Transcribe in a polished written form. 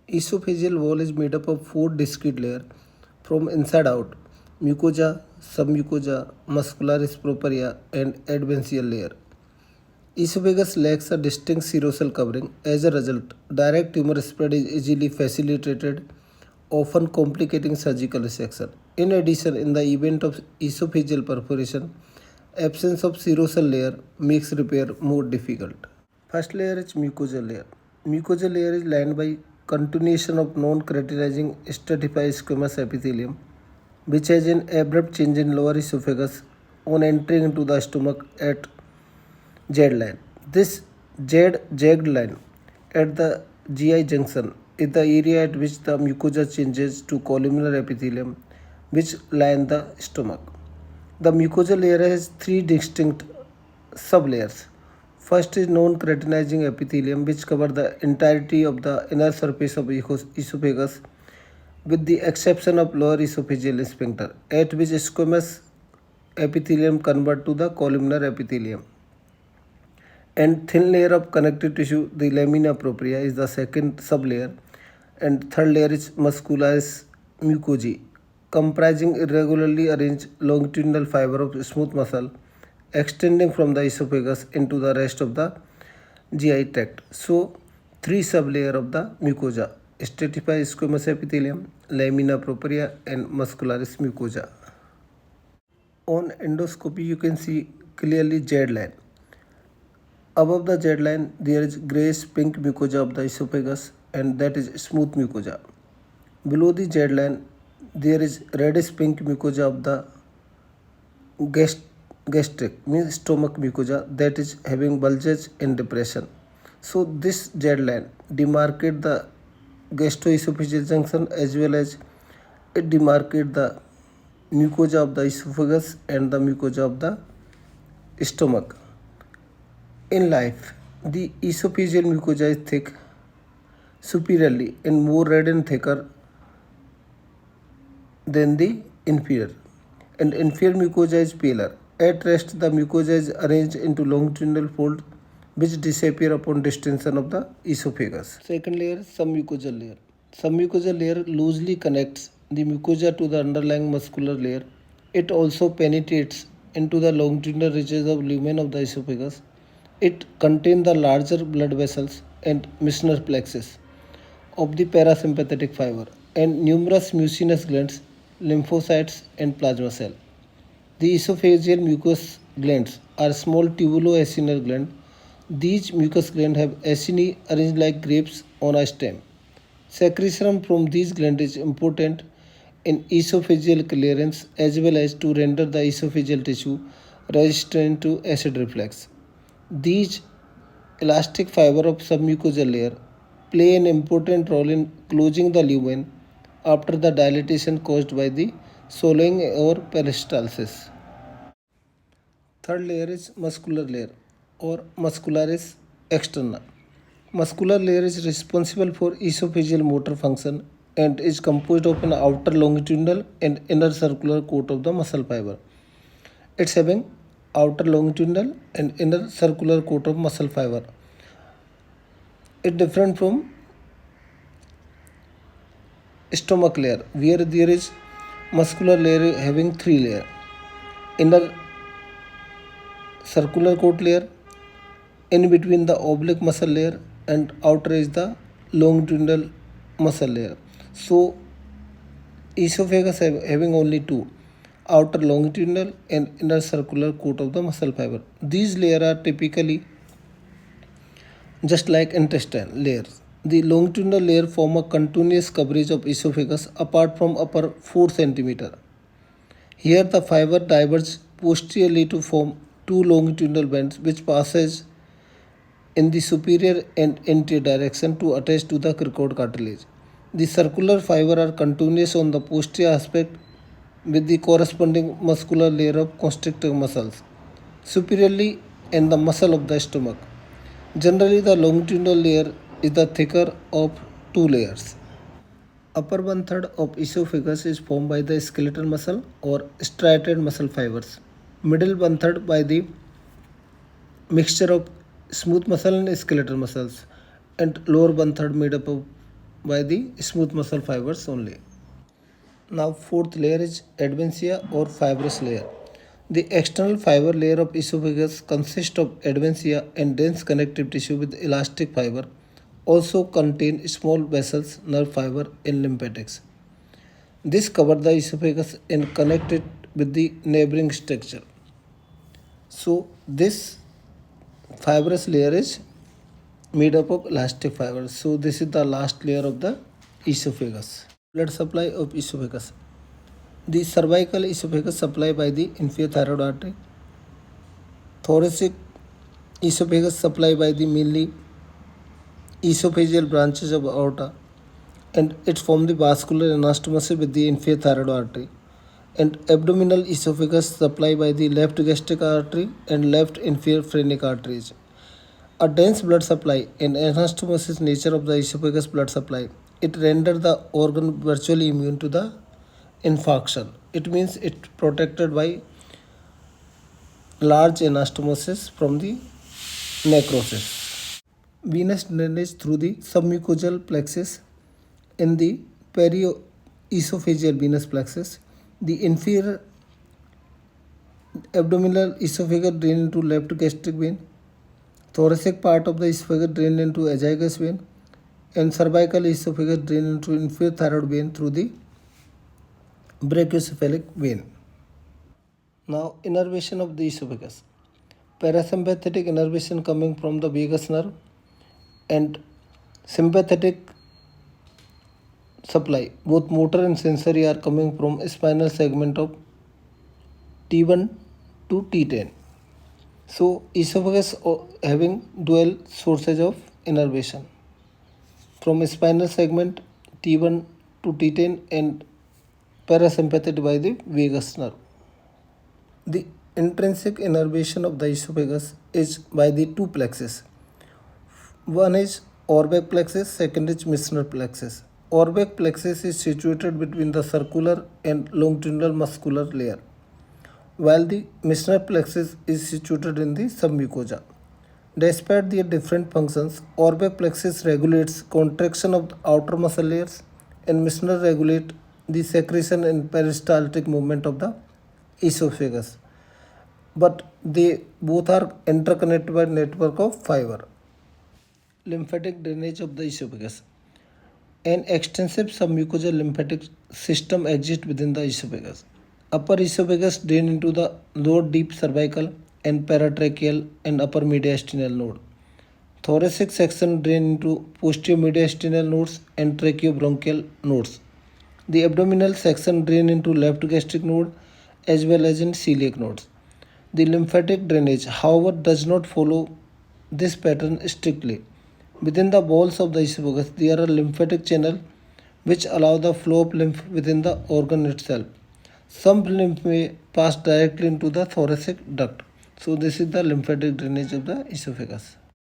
Esophageal wall is made up of four discrete layers from inside out: mucosa, submucosa, muscularis propria, and advential layer. Esophagus lacks a distinct serosal covering. As a result, direct tumor spread is easily facilitated, often complicating surgical resection. In addition, in the event of esophageal perforation, absence of serosal layer makes repair more difficult. First layer is mucosal layer. Mucosal layer is lined by continuation of non-keratinizing stratified squamous epithelium, which has an abrupt change in lower esophagus on entering into the stomach at Z line. This jagged line at the GI junction is the area at which the mucosa changes to columnar epithelium, which line the stomach. The mucosal layer has three distinct sublayers. First is non-keratinizing epithelium, which cover the entirety of the inner surface of esophagus, with the exception of lower esophageal sphincter, at which squamous epithelium convert to the columnar epithelium. And thin layer of connective tissue, the lamina propria, is the second sublayer, and third layer is muscularis mucosae, comprising irregularly arranged longitudinal fiber of smooth muscle extending from the esophagus into the rest of the GI tract. So, three sublayer of the mucosa: stratified squamous epithelium, lamina propria, and muscularis mucosa. On endoscopy, you can see clearly Z line. Above the Z line, there is grayish pink mucosa of the esophagus, and that is smooth mucosa. Below the Z line, there is reddish pink mucosa of the gastric, means stomach mucosa, that is having bulges and depression. So this Z line demarcate the gastroesophageal junction, as well as it demarcate the mucosa of the esophagus and the mucosa of the stomach. In life, the esophageal mucosa is thick superiorly and more red and thicker than the inferior, and inferior mucosa is paler. At rest, the mucosa is arranged into longitudinal folds which disappear upon distension of the esophagus. Second layer, submucosal layer. Submucosal layer loosely connects the mucosa to the underlying muscular layer. It also penetrates into the longitudinal ridges of lumen of the esophagus. It contains the larger blood vessels and Meissner plexus of the parasympathetic fiber and numerous mucinous glands, lymphocytes, and plasma cell. The esophageal mucous glands are small tubuloacinar glands. These mucous glands have acini arranged like grapes on a stem. Secretion from these glands is important in esophageal clearance, as well as to render the esophageal tissue resistant to acid reflux. These elastic fiber of submucosal layer play an important role in closing the lumen after the dilatation caused by the swallowing or peristalsis. Third layer is muscular layer or muscularis externa. Muscular layer is responsible for esophageal motor function and is composed of an outer longitudinal and inner circular coat of the muscle fiber. It's having outer longitudinal and inner circular coat of muscle fiber. It different from stomach layer, where there is muscular layer having three layer: inner circular coat layer, in between the oblique muscle layer, and outer is the longitudinal muscle layer. So esophagus having only two: outer longitudinal and inner circular coat of the muscle fiber. These layers are typically just like intestine layers. The longitudinal layer form a continuous coverage of esophagus apart from upper 4 cm. Here the fiber diverges posteriorly to form two longitudinal bands which passes in the superior and anterior direction to attach to the cricoid cartilage. The circular fiber are continuous on the posterior aspect with the corresponding muscular layer of constrictor muscles superiorly and the muscle of the stomach. Generally, the longitudinal layer is the thicker of two layers. Upper one third of esophagus is formed by the skeletal muscle or striated muscle fibers. Middle one third by the mixture of smooth muscle and skeletal muscles, and lower one third made up of by the smooth muscle fibers only. Now fourth layer is adventitia or fibrous layer. The external fiber layer of esophagus consists of adventitia and dense connective tissue with elastic fiber. Also contain small vessels, nerve fiber, and lymphatics. This covers the esophagus and connect it with the neighboring structure. So this fibrous layer is made up of elastic fibers. So this is the last layer of the esophagus. Blood supply of esophagus. The cervical esophagus supplied by the inferior thyroid artery. Thoracic esophagus supplied by the mainly esophageal branches of aorta, and it forms the vascular anastomosis with the inferior thyroid artery. And abdominal esophagus supplied by the left gastric artery and left inferior phrenic arteries. A dense blood supply and anastomosis nature of the esophagus blood supply. It renders the organ virtually immune to the infarction. It means it protected by large anastomosis from the necrosis. Venous drainage through the submucosal plexus in the perioesophageal venous plexus. The inferior abdominal esophagus drain into left gastric vein. Thoracic part of the esophagus drain into azygous vein, and cervical esophagus drain into inferior thyroid vein through the brachiocephalic vein. Now innervation of the esophagus. Parasympathetic innervation coming from the vagus nerve and sympathetic supply, both motor and sensory, are coming from spinal segment of T1 to T10. So esophagus having dual sources of innervation from spinal segment T1 to T10 and parasympathetic by the vagus nerve. The intrinsic innervation of the esophagus is by the two plexus. One is Orbeck plexus, second is Meissner plexus. Orbeck plexus is situated between the circular and longitudinal muscular layer, while the Meissner plexus is situated in the submucosa. Despite their different functions, Orbeck plexus regulates contraction of the outer muscle layers and Meissner regulates the secretion and peristaltic movement of the esophagus. But they both are interconnected by network of fiber. Lymphatic drainage of the esophagus. An extensive submucosal lymphatic system exists within the esophagus. Upper esophagus drain into the lower deep cervical and paratracheal and upper mediastinal node. Thoracic section drain into posterior mediastinal nodes and tracheobronchial nodes. The abdominal section drain into left gastric node as well as in celiac nodes. The lymphatic drainage, however, does not follow this pattern strictly. Within the walls of the esophagus, there are lymphatic channels which allow the flow of lymph within the organ itself. Some lymph may pass directly into the thoracic duct. So this is the lymphatic drainage of the esophagus.